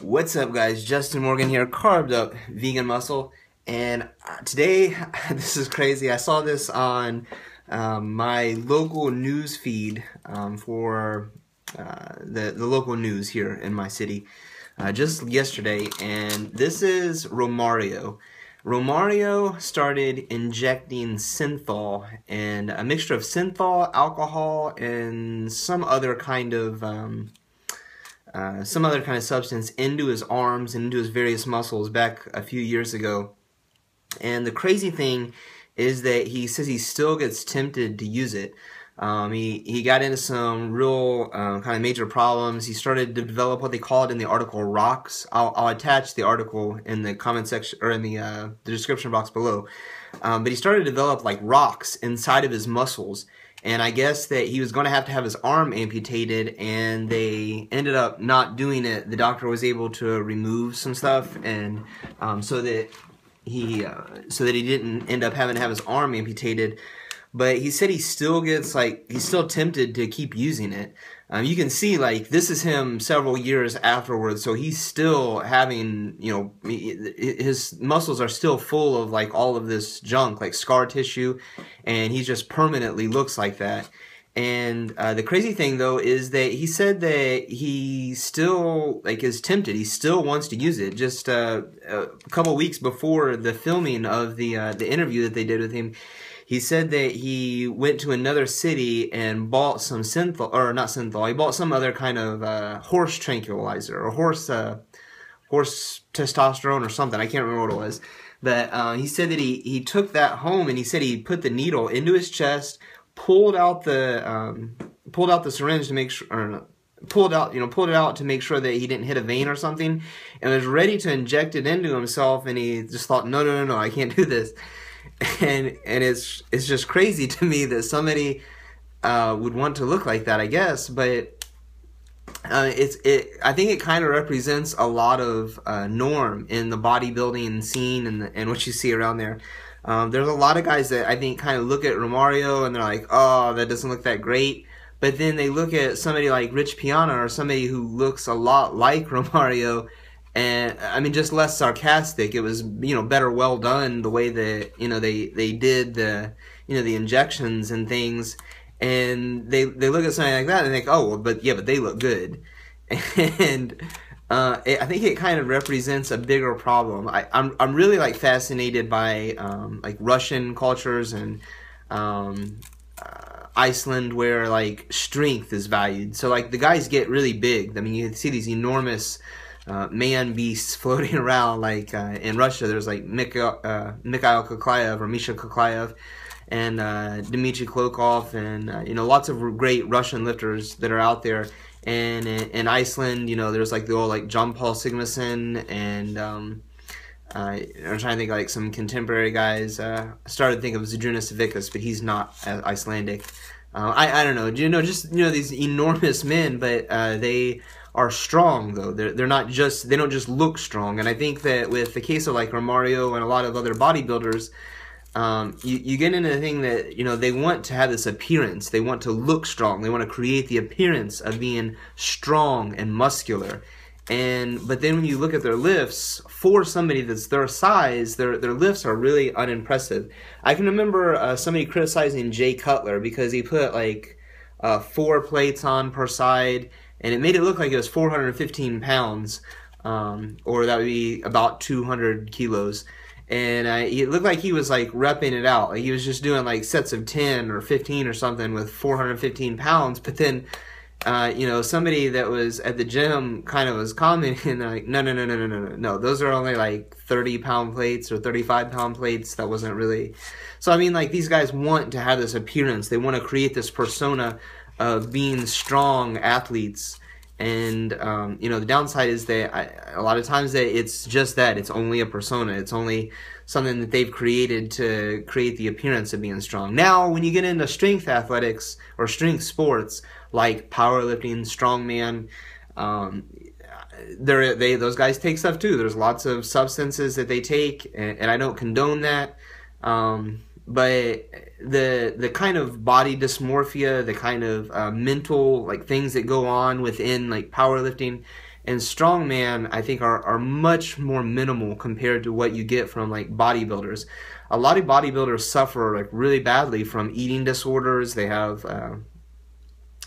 What's up, guys? Justin Morgan here, carved up vegan muscle, and today this is crazy. I saw this on my local news feed for the local news here in my city just yesterday, and this is Romario. Romario started injecting synthol and a mixture of synthol, alcohol, and some other kind of substance into his arms and into his various muscles back a few years ago. And the crazy thing is that he says he still gets tempted to use it. He got into some real kind of major problems. He started to develop what they call it in the article rocks. I'll attach the article in the comment section or in the description box below. But he started to develop like rocks inside of his muscles. And I guess that he was going to have his arm amputated, and they ended up not doing it. The doctor was able to remove some stuff, and so that he didn't end up having to have his arm amputated. But he said he still gets he's still tempted to keep using it. You can see this is him several years afterwards, so he's still having, his muscles are still full of all of this junk, like scar tissue, and he just permanently looks like that. And the crazy thing though is that he said that he still is tempted. He still wants to use it. Just a couple weeks before the filming of the interview that they did with him, he said that he went to another city and bought some synthol, or not synthol, he bought some other kind of horse tranquilizer, or horse testosterone or something. I can't remember what it was. But he said that he took that home, and he said he put the needle into his chest, pulled out the syringe to make sure, or pulled it out to make sure that he didn't hit a vein or something, and was ready to inject it into himself, and he just thought, no, I can't do this. And it's just crazy to me that somebody would want to look like that, I guess. But I think it kind of represents a lot of norm in the bodybuilding scene and what you see around there. There's a lot of guys that I think kind of look at Romario and they're like, oh, that doesn't look that great. But then they look at somebody like Rich Piana, or somebody who looks a lot like Romario, and I mean, just less sarcastic. It was, better well done, the way that, they did the injections and things. And they look at something like that and think, oh, well, but they look good. And I think it kind of represents a bigger problem. I'm really fascinated by Russian cultures and Iceland, where strength is valued. So the guys get really big. I mean, you see these enormous man beasts floating around. In Russia, there's Mikhail Koklayev or Misha Koklayev and Dmitry Klokov, and lots of great Russian lifters that are out there. And in Iceland, there's the old John Paul Sigmason, and I'm trying to think some contemporary guys. I started to think of Zydrunas Savickas, but he's not Icelandic. I don't know. These enormous men, but they are strong though. They don't just look strong. And I think that with the case of Romario and a lot of other bodybuilders, you get into the thing that they want to have this appearance. They want to look strong. They want to create the appearance of being strong and muscular. But then when you look at their lifts, for somebody that's their size, their lifts are really unimpressive. I can remember somebody criticizing Jay Cutler because he put 4 plates on per side, and it made it look like it was 415 pounds, or that would be about 200 kilos. And it looked like he was repping it out. He was just doing sets of 10 or 15 or something with 415 pounds. But then, somebody that was at the gym kind of was commenting, no. Those are only 30-pound plates or 35-pound plates. That wasn't really. So I mean, these guys want to have this appearance. They want to create this persona of being strong athletes. And the downside is that a lot of times that it's just that. It's only a persona. It's only something that they've created to create the appearance of being strong. Now, when you get into strength athletics or strength sports like powerlifting, strongman, those guys take stuff too. There's lots of substances that they take, and I don't condone that. But the kind of body dysmorphia, the kind of mental things that go on within powerlifting and strongman, I think, are much more minimal compared to what you get from like bodybuilders. A lot of bodybuilders suffer like really badly from eating disorders. They have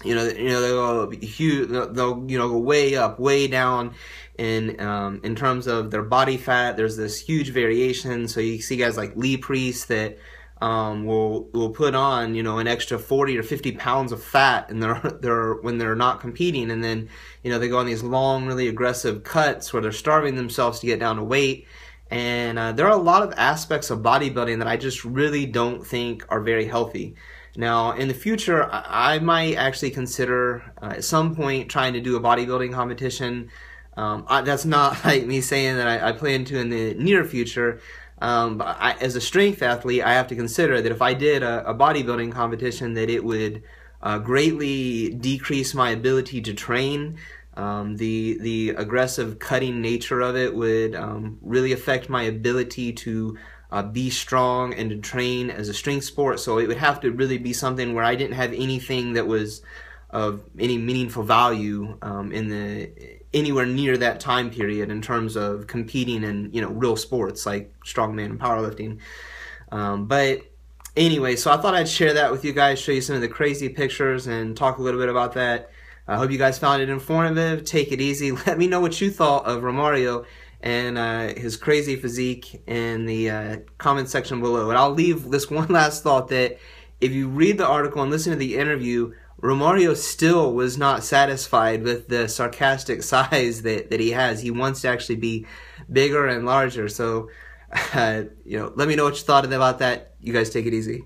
they'll go huge, they'll go way up, way down in terms of their body fat. There's this huge variation. So you see guys like Lee Priest that will put on an extra 40 or 50 pounds of fat in when they're not competing, and then they go on these long, really aggressive cuts where they're starving themselves to get down to weight. And there are a lot of aspects of bodybuilding that I just really don't think are very healthy. Now, in the future, I might actually consider at some point trying to do a bodybuilding competition. That's not like me saying that I plan to in the near future. But as a strength athlete, I have to consider that if I did a bodybuilding competition, that it would greatly decrease my ability to train. The aggressive cutting nature of it would really affect my ability to be strong and to train as a strength sport. So it would have to really be something where I didn't have anything that was of any meaningful value anywhere near that time period in terms of competing in real sports like strongman and powerlifting. But anyway, so I thought I'd share that with you guys, show you some of the crazy pictures and talk a little bit about that. I hope you guys found it informative. Take it easy. Let me know what you thought of Romario and his crazy physique in the comment section below. And I'll leave this one last thought, that if you read the article and listen to the interview, Romario still was not satisfied with the sarcastic size that he has. He wants to actually be bigger and larger. So, let me know what you thought about that. You guys take it easy.